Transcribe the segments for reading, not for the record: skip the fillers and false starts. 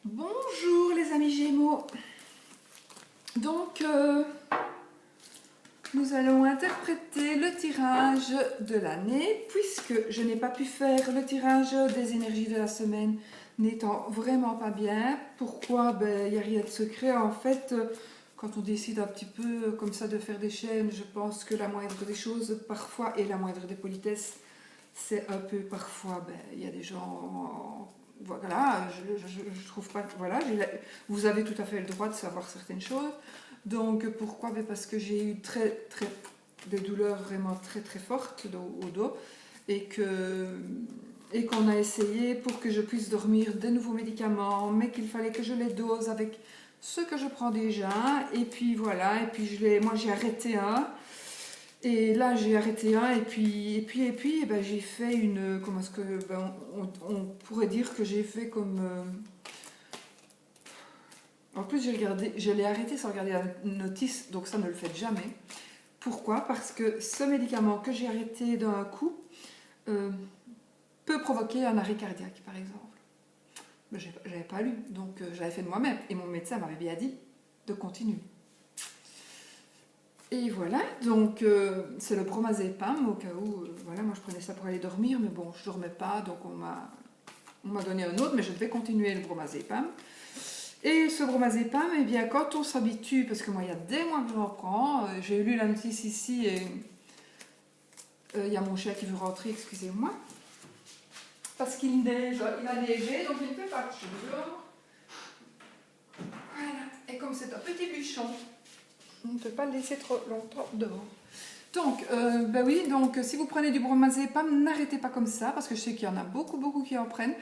Bonjour les amis Gémeaux. Donc, nous allons interpréter le tirage de l'année puisque je n'ai pas pu faire le tirage des énergies de la semaine n'étant vraiment pas bien. Pourquoi? Il n'y a rien de secret. En fait, quand on décide un petit peu comme ça de faire des chaînes, je pense que la moindre des choses parfois et la moindre des politesses, c'est un peu parfois, il y a des gens... Voilà, je trouve pas... Voilà, vous avez tout à fait le droit de savoir certaines choses. Donc, pourquoi? Parce que j'ai eu des douleurs vraiment très fortes au dos et qu'on a essayé pour que je puisse dormir des nouveaux médicaments, mais qu'il fallait que je les dose avec ce que je prends déjà. Et puis voilà, et puis moi j'ai arrêté un. Et là, j'ai arrêté un, et puis j'ai fait une... Comment est-ce que... on pourrait dire que j'ai fait comme... En plus, j'ai regardé, je l'ai arrêté sans regarder la notice, donc ça ne le faites jamais. Pourquoi? Parce que ce médicament que j'ai arrêté d'un coup peut provoquer un arrêt cardiaque, par exemple. Mais je n'avais pas lu, donc j'avais fait de moi-même. Et mon médecin m'avait bien dit de continuer. Et voilà, donc c'est le bromazépam, au cas où, voilà, moi je prenais ça pour aller dormir, mais bon, je ne dormais pas, donc on m'a donné un autre, mais je devais continuer le bromazépam. Et ce bromazépam, eh bien, quand on s'habitue, parce que moi il y a des mois que j'en prends, j'ai lu la notice ici et il y a mon chien qui veut rentrer, excusez-moi, parce qu'il neige, il a neigé, donc il ne fait pas de chaud. Voilà, et comme c'est un petit bûchon, on ne peut pas le laisser trop longtemps dehors. Donc, oui, donc si vous prenez du bromazépam, n'arrêtez pas comme ça, parce que je sais qu'il y en a beaucoup qui en prennent.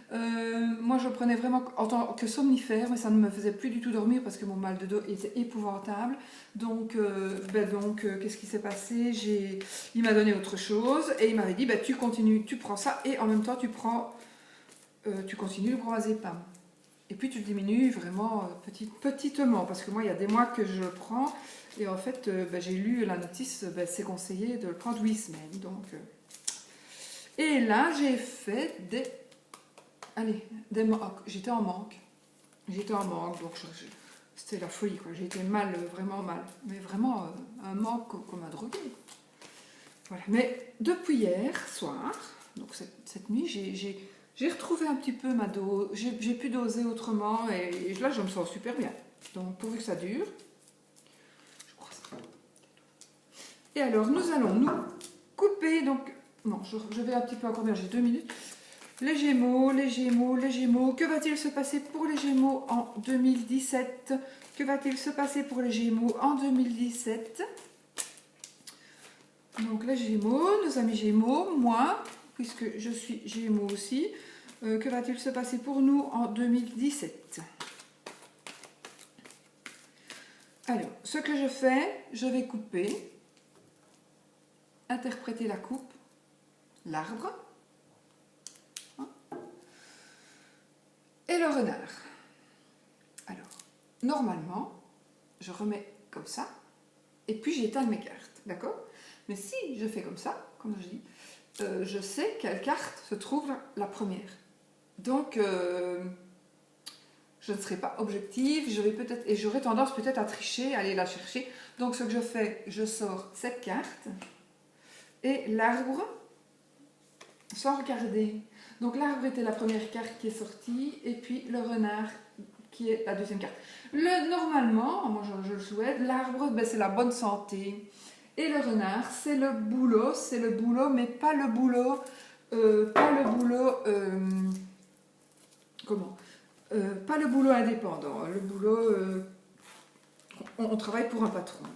Moi, je prenais vraiment en tant que somnifère, mais ça ne me faisait plus du tout dormir parce que mon mal de dos était épouvantable. Donc, qu'est-ce qui s'est passé? Il m'a donné autre chose et il m'avait dit, tu continues, tu prends ça et en même temps, tu continues le bromazépam. Et puis tu le diminues vraiment petitement, parce que moi, il y a des mois que je le prends, et en fait, j'ai lu la notice, c'est conseillé de le prendre 8 semaines. Donc, et là, j'ai fait des manques. J'étais en manque. Donc c'était la folie, quoi. J'étais mal, vraiment mal. Mais vraiment un manque comme un drogué. Voilà. Mais depuis hier soir, donc cette nuit, j'ai retrouvé un petit peu ma dose, j'ai pu doser autrement et là je me sens super bien. Donc pourvu que ça dure, je crois ça. Et alors nous allons nous couper, donc, non, je vais un petit peu encore bien, j'ai 2 minutes. Les Gémeaux, que va-t-il se passer pour les Gémeaux en 2017? Que va-t-il se passer pour les Gémeaux en 2017? Donc les Gémeaux, nos amis Gémeaux, moi, puisque je suis Gémeaux aussi, que va-t-il se passer pour nous en 2017? Alors, ce que je fais, je vais couper, interpréter la coupe, l'arbre et le renard. Alors, normalement, je remets comme ça, et puis j'étale mes cartes, d'accord? Mais si je fais comme ça, comme je dis, je sais quelle carte se trouve la première. Donc, je ne serai pas objective, et j'aurai tendance peut-être à tricher, à aller la chercher. Donc, ce que je fais, je sors cette carte et l'arbre sans regarder. Donc, l'arbre était la première carte qui est sortie, et puis le renard qui est la deuxième carte. Normalement, moi je le souhaite, l'arbre, c'est la bonne santé. Et le renard, c'est le boulot, mais pas le boulot, pas le boulot indépendant, le boulot, on travaille pour un patron. Là.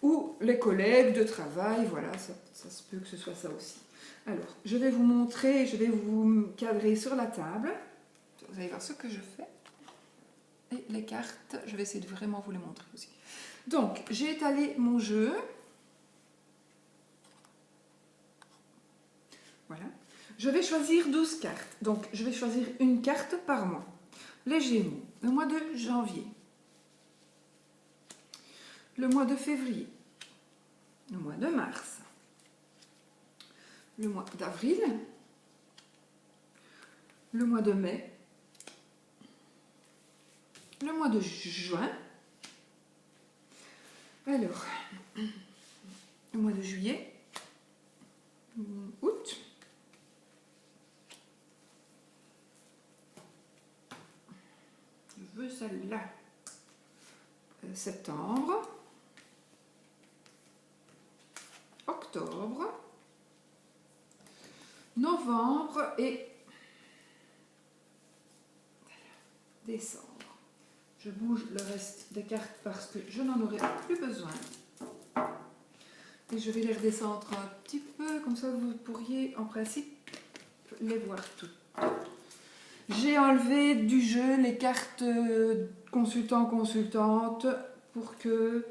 Ou les collègues de travail, voilà, ça se peut que ce soit ça aussi. Alors, je vais vous montrer, je vais vous cadrer sur la table. Vous allez voir ce que je fais. Et les cartes, je vais essayer de vraiment vous les montrer aussi. Donc, j'ai étalé mon jeu. Voilà. Je vais choisir 12 cartes. Donc, je vais choisir une carte par mois. Les Gémeaux, le mois de janvier, le mois de février, le mois de mars, le mois d'avril, le mois de mai, le mois de juin. Alors, le mois de juillet, août, je veux celle-là, septembre, octobre, novembre et décembre. Je bouge le reste des cartes parce que je n'en aurai plus besoin. Et je vais les redescendre un petit peu, comme ça vous pourriez en principe les voir toutes. J'ai enlevé du jeu les cartes consultant-consultante pour que,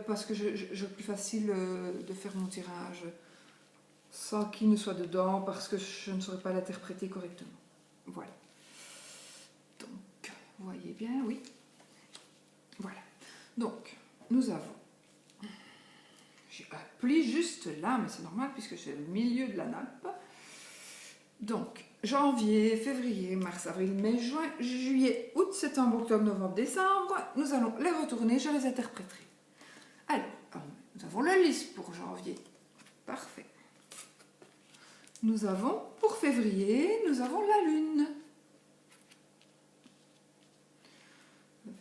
parce que je plus facile de faire mon tirage sans qu'il ne soit dedans parce que je ne saurais pas l'interpréter correctement. Voilà. Donc, vous voyez bien, oui. Voilà. Donc, nous avons... J'ai un pli juste là, mais c'est normal puisque c'est le milieu de la nappe. Donc, janvier, février, mars, avril, mai, juin, juillet, août, septembre, octobre, novembre, décembre. Nous allons les retourner, je les interpréterai. Alors, nous avons le lys pour janvier. Parfait. Nous avons, pour février, nous avons la lune.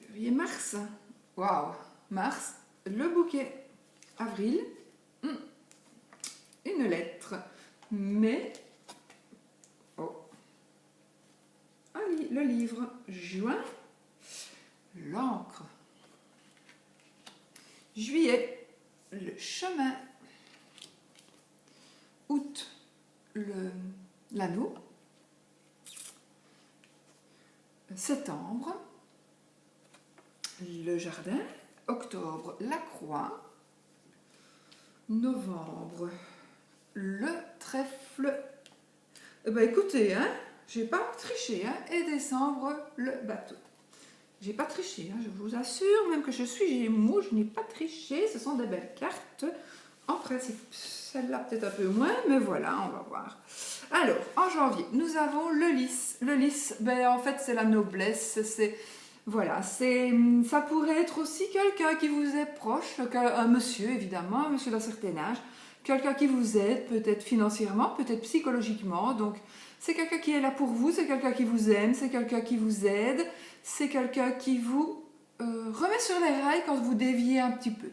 Février, mars. Waouh! Mars, le bouquet. Avril, une lettre. Mai, le livre. Juin, l'encre. Juillet, le chemin. Août, l'anneau. Septembre, le jardin. Octobre, la croix. Novembre, le trèfle. Écoutez, hein, j'ai pas triché, hein. Et décembre, le bateau. J'ai pas triché, hein, je vous assure, même que je suis Gémeaux, je n'ai pas triché. Ce sont des belles cartes. En principe, celle-là peut-être un peu moins, mais voilà, on va voir. Alors, en janvier, nous avons le lys. Le lys, en fait, c'est la noblesse, c'est... Voilà, ça pourrait être aussi quelqu'un qui vous est proche, un monsieur évidemment, un monsieur d'un certain âge, quelqu'un qui vous aide, peut-être financièrement, peut-être psychologiquement. Donc, c'est quelqu'un qui est là pour vous, c'est quelqu'un qui vous aime, c'est quelqu'un qui vous aide, c'est quelqu'un qui vous remet sur les rails quand vous déviez un petit peu.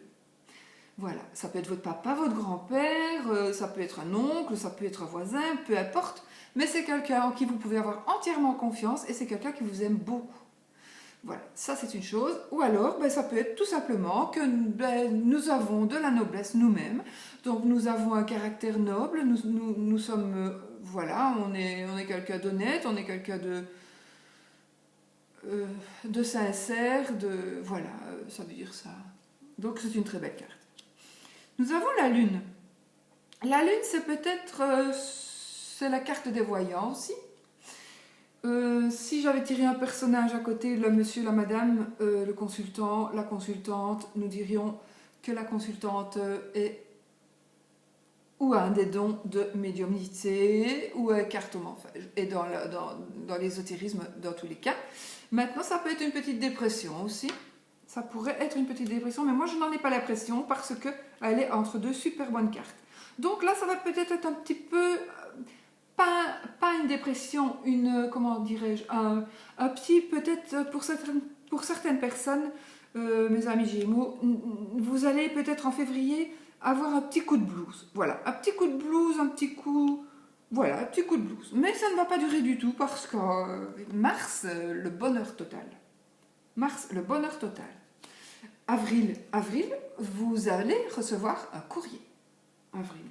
Voilà, ça peut être votre papa, votre grand-père, ça peut être un oncle, ça peut être un voisin, peu importe, mais c'est quelqu'un en qui vous pouvez avoir entièrement confiance et c'est quelqu'un qui vous aime beaucoup. Voilà, ça c'est une chose. Ou alors, ça peut être tout simplement que nous avons de la noblesse nous-mêmes. Donc nous avons un caractère noble, nous sommes, voilà, on est quelqu'un d'honnête, on est quelqu'un de sincère, voilà, ça veut dire ça. Donc c'est une très belle carte. Nous avons la lune. La lune, c'est peut-être, c'est la carte des voyants aussi. Si j'avais tiré un personnage à côté, le monsieur, la madame, le consultant, la consultante, nous dirions que la consultante est ou a un des dons de médiumnité ou est cartomancie, et dans l'ésotérisme dans tous les cas. Maintenant, ça peut être une petite dépression aussi. Ça pourrait être une petite dépression, mais moi je n'en ai pas l'impression parce qu'elle est entre deux super bonnes cartes. Donc là, ça va peut-être être un petit peu... Pas une dépression, comment dirais-je, un petit, peut-être pour certaines personnes, mes amis Gémeaux, vous allez peut-être en février avoir un petit coup de blues. Voilà, un petit coup de blues, un petit coup de blues. Mais ça ne va pas durer du tout parce que mars, le bonheur total. Mars, le bonheur total. Avril, vous allez recevoir un courrier. Avril.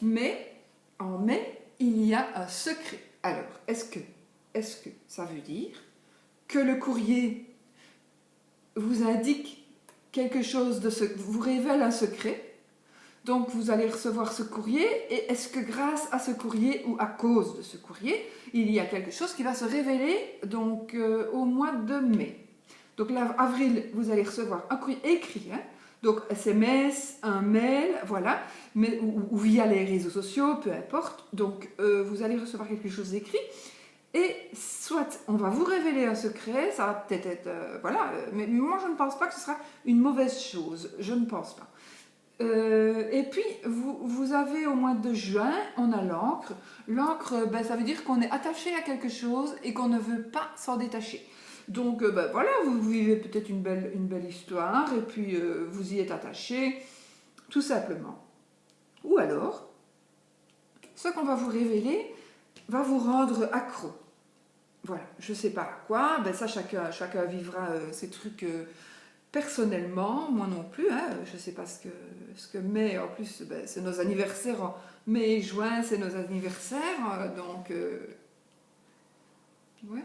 Mais... en mai, il y a un secret. Alors, est-ce que ça veut dire que le courrier vous indique quelque chose vous révèle un secret? Donc, vous allez recevoir ce courrier et est-ce que grâce à ce courrier ou à cause de ce courrier, il y a quelque chose qui va se révéler donc au mois de mai? Donc là, avril, vous allez recevoir un courrier écrit, hein? Donc SMS, un mail, voilà, ou via les réseaux sociaux, peu importe. Donc vous allez recevoir quelque chose d'écrit Et soit on va vous révéler un secret, ça va peut-être être, voilà, mais moi je ne pense pas que ce sera une mauvaise chose, je ne pense pas. Et puis, vous avez au mois de juin, on a l'encre. L'encre, ben, ça veut dire qu'on est attaché à quelque chose et qu'on ne veut pas s'en détacher. Donc, ben, voilà, vous vivez peut-être une belle histoire et puis vous y êtes attaché, tout simplement. Ou alors, ce qu'on va vous révéler va vous rendre accro. Voilà, je ne sais pas à quoi, ben ça chacun vivra ces trucs personnellement, moi non plus, hein, je ne sais pas ce que mai, en plus, ben, c'est nos anniversaires, en mai et juin, c'est nos anniversaires, donc, ouais.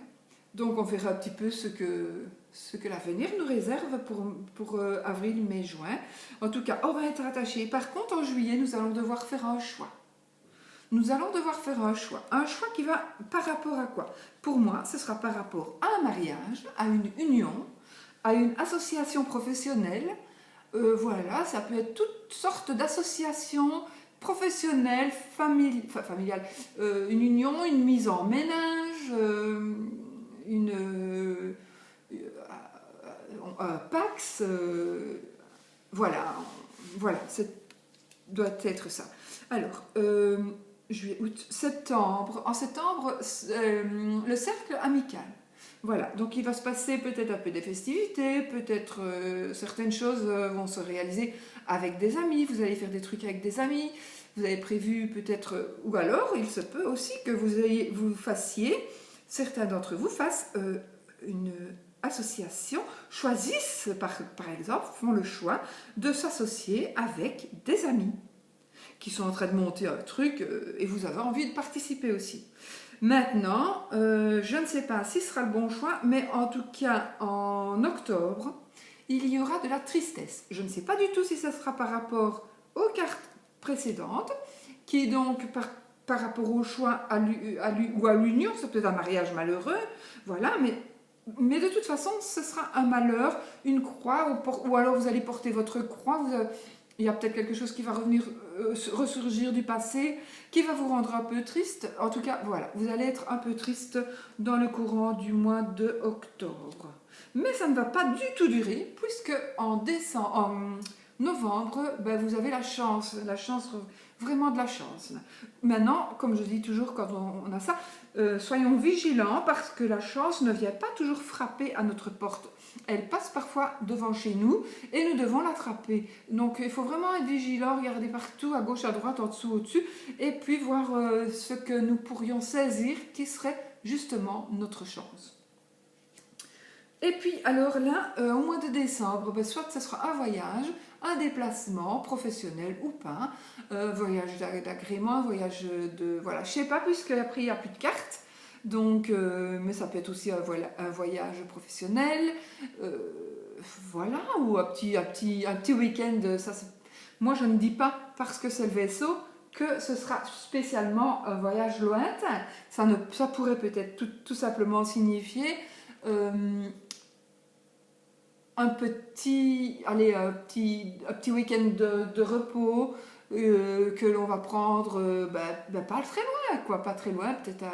Donc on verra un petit peu ce que l'avenir nous réserve pour avril, mai, juin. En tout cas, on va être attaché. Par contre, en juillet, nous allons devoir faire un choix. Nous allons devoir faire un choix. Un choix qui va par rapport à quoi? Pour moi, ce sera par rapport à un mariage, à une union, à une association professionnelle. Voilà, ça peut être toutes sortes d'associations professionnelles, familiales. Une union, une mise en ménage, un PAX. Voilà, voilà, ça doit être ça. Alors, juillet, août, septembre. En septembre, le cercle amical. Voilà, donc il va se passer peut-être un peu des festivités, peut-être certaines choses vont se réaliser avec des amis, vous allez faire des trucs avec des amis, vous avez prévu peut-être, ou alors il se peut aussi que vous fassiez, certains d'entre vous fassent une association, choisissent par exemple, font le choix de s'associer avec des amis qui sont en train de monter un truc et vous avez envie de participer aussi. Maintenant, je ne sais pas si ce sera le bon choix, mais en tout cas, en octobre, il y aura de la tristesse. Je ne sais pas du tout si ça sera par rapport aux cartes précédentes, qui est donc par rapport au choix ou à l'union, c'est peut-être un mariage malheureux, voilà, mais de toute façon, ce sera un malheur, une croix, ou alors vous allez porter votre croix, il y a peut-être quelque chose qui va revenir, ressurgir du passé, qui va vous rendre un peu triste. En tout cas, voilà, vous allez être un peu triste dans le courant du mois de octobre. Mais ça ne va pas du tout durer, puisque en novembre, ben, vous avez la chance, vraiment de la chance. Maintenant, comme je dis toujours quand on a ça, soyons vigilants parce que la chance ne vient pas toujours frapper à notre porte. Elle passe parfois devant chez nous et nous devons l'attraper. Donc il faut vraiment être vigilant, regarder partout, à gauche, à droite, en dessous, au-dessus, et puis voir ce que nous pourrions saisir qui serait justement notre chance. Et puis alors là, au mois de décembre, ben, soit ce sera un voyage, un déplacement professionnel ou pas, voyage d'agrément, voyage de... Voilà, je sais pas, puisque après il n'y a plus de cartes. Donc, mais ça peut être aussi un voyage professionnel, voilà, ou un petit week-end. Moi, je ne dis pas parce que c'est le vaisseau que ce sera spécialement un voyage lointain. Ça pourrait peut-être tout simplement signifier un petit week-end de repos que l'on va prendre, pas très loin, quoi, pas très loin, peut-être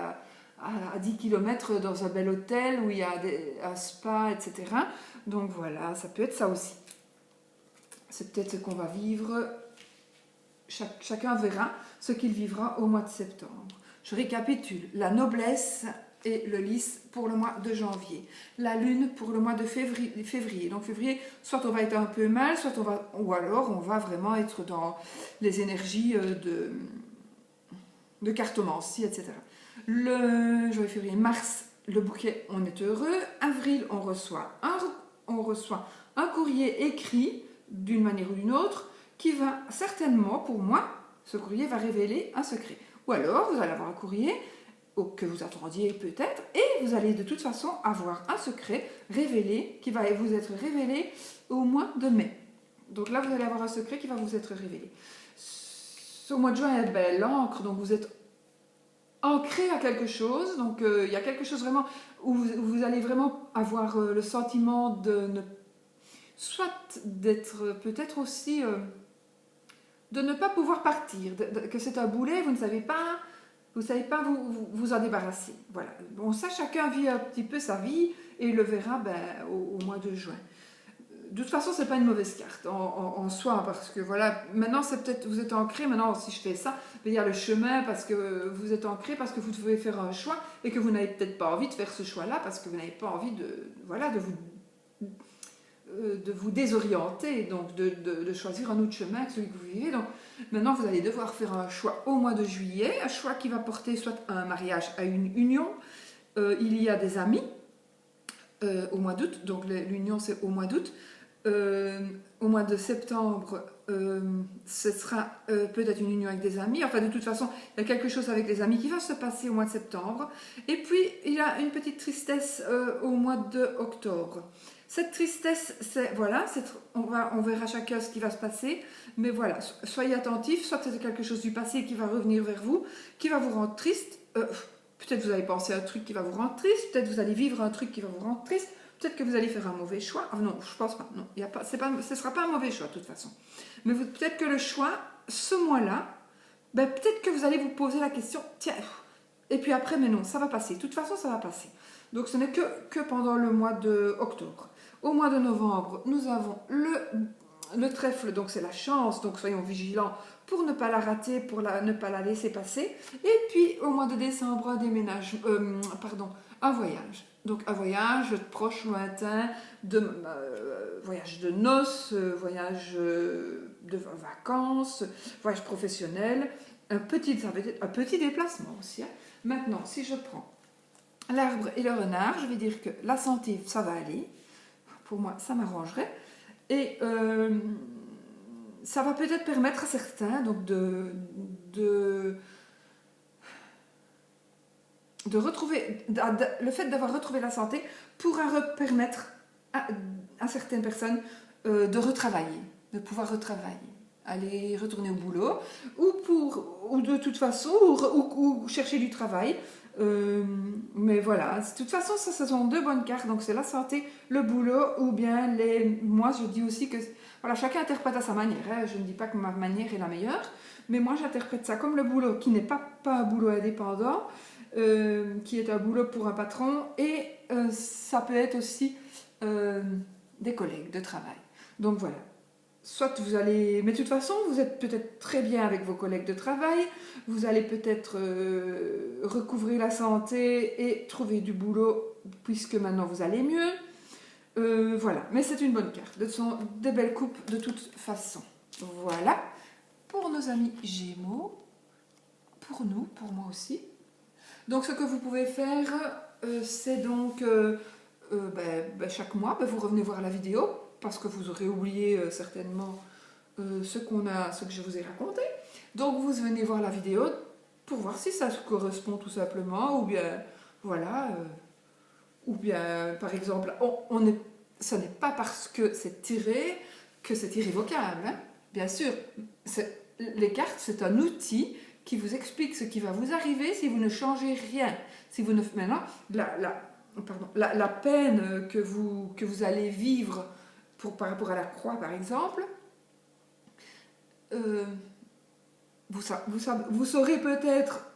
à 10 km dans un bel hôtel où il y a un spa, etc. Donc voilà, ça peut être ça aussi. C'est peut-être ce qu'on va vivre. Chacun verra ce qu'il vivra au mois de septembre. Je récapitule. La noblesse et le lys pour le mois de janvier. La lune pour le mois de février. Donc février, soit on va être un peu mal, ou alors on va vraiment être dans les énergies de cartomancie, etc. Le janvier, février, mars, le bouquet, on est heureux. Avril, on reçoit un courrier écrit d'une manière ou d'une autre qui va certainement, pour moi, ce courrier va révéler un secret. Ou alors, vous allez avoir un courrier que vous attendiez peut-être, et vous allez de toute façon avoir un secret révélé, qui va vous être révélé au mois de mai. Donc là, vous allez avoir un secret qui va vous être révélé. Au mois de juin, il y a l'encre, donc vous êtes ancré à quelque chose, donc il y a quelque chose vraiment où vous allez vraiment avoir le sentiment soit d'être peut-être aussi de ne pas pouvoir partir, que c'est un boulet, vous ne savez pas, vous ne savez pas vous en débarrasser. Voilà. Bon, ça, chacun vit un petit peu sa vie et il le verra au mois de juin. De toute façon, c'est pas une mauvaise carte en soi, parce que voilà, maintenant c'est peut-être, vous êtes ancré, maintenant si je fais ça, il y a le chemin parce que vous êtes ancré, parce que vous devez faire un choix et que vous n'avez peut-être pas envie de faire ce choix-là, parce que vous n'avez pas envie de vous désorienter, donc de choisir un autre chemin que celui que vous vivez. Donc maintenant, vous allez devoir faire un choix au mois de juillet, un choix qui va porter soit à un mariage, à une union. Il y a des amis au mois d'août, donc l'union c'est au mois d'août. Au mois de septembre, ce sera peut-être une union avec des amis. Enfin, de toute façon, il y a quelque chose avec les amis qui va se passer au mois de septembre. Et puis, il y a une petite tristesse au mois d'octobre. Cette tristesse, on verra chacun ce qui va se passer. Mais voilà, soyez attentifs. Soit c'est quelque chose du passé qui va revenir vers vous, qui va vous rendre triste. Peut-être vous allez penser à un truc qui va vous rendre triste. Peut-être vous allez vivre un truc qui va vous rendre triste. Peut-être que vous allez faire un mauvais choix. Ah non, je pense pas. Non, ce ne sera pas un mauvais choix de toute façon. Mais peut-être que le choix, ce mois-là, peut-être que vous allez vous poser la question, tiens, et puis après, mais non, ça va passer. De toute façon, ça va passer. Donc ce n'est que pendant le mois d'octobre. Au mois de novembre, nous avons le trèfle, donc c'est la chance, donc soyons vigilants pour ne pas la rater, pour ne pas la laisser passer. Et puis au mois de décembre, un voyage. Donc un voyage proche, lointain, voyage de noces, voyage de vacances, voyage professionnel, un petit déplacement aussi. Hein. Maintenant, si je prends l'arbre et le renard, je vais dire que la santé, ça va aller. Pour moi, ça m'arrangerait. Et ça va peut-être permettre à certains donc de retrouver, le fait d'avoir retrouvé la santé pourra permettre à certaines personnes de retravailler, de pouvoir retravailler, aller retourner au boulot, ou de toute façon, ou chercher du travail. Mais voilà, de toute façon, ça, ce sont deux bonnes cartes, donc c'est la santé, le boulot, ou bien moi je dis aussi que, voilà, chacun interprète à sa manière, hein. Je ne dis pas que ma manière est la meilleure, mais moi j'interprète ça comme le boulot qui n'est pas un boulot indépendant, qui est un boulot pour un patron, et ça peut être aussi des collègues de travail. Donc voilà, soit vous allez, mais de toute façon vous êtes peut-être très bien avec vos collègues de travail, vous allez peut-être recouvrer la santé et trouver du boulot puisque maintenant vous allez mieux. Voilà, mais c'est une bonne carte, ce sont des belles coupes de toute façon. Voilà, pour nos amis Gémeaux, pour nous, pour moi aussi. Donc ce que vous pouvez faire, c'est donc chaque mois, vous revenez voir la vidéo, parce que vous aurez oublié certainement ce que je vous ai raconté. Donc vous venez voir la vidéo pour voir si ça correspond tout simplement, ou bien voilà, ou bien par exemple, ce n'est pas parce que c'est tiré que c'est irrévocable. Hein. Bien sûr, les cartes, c'est un outil qui vous explique ce qui va vous arriver si vous ne changez rien. Si vous ne, maintenant, la peine que vous allez vivre par rapport à la croix, par exemple, vous saurez peut-être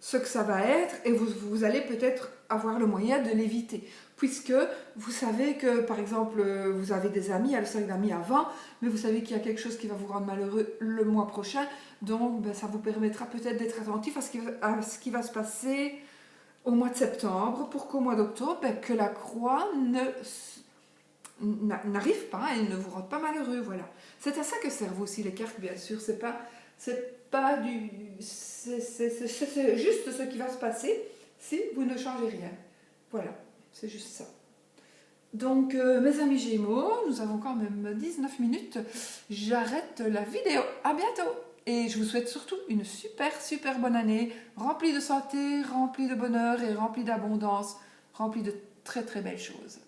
ce que ça va être et vous allez peut-être avoir le moyen de l'éviter. Puisque vous savez que, par exemple, vous avez des amis, il y a le cercle d'amis avant, mais vous savez qu'il y a quelque chose qui va vous rendre malheureux le mois prochain. Donc, ça vous permettra peut-être d'être attentif à ce qui va se passer au mois de septembre, pour qu'au mois d'octobre, que la croix n'arrive pas et ne vous rende pas malheureux. Voilà. C'est à ça que servent aussi les cartes, bien sûr. C'est juste ce qui va se passer si vous ne changez rien. Voilà, c'est juste ça. Donc, mes amis Gémeaux, nous avons quand même 19 minutes. J'arrête la vidéo. À bientôt. Et je vous souhaite surtout une super bonne année, remplie de santé, remplie de bonheur et remplie d'abondance, remplie de très belles choses.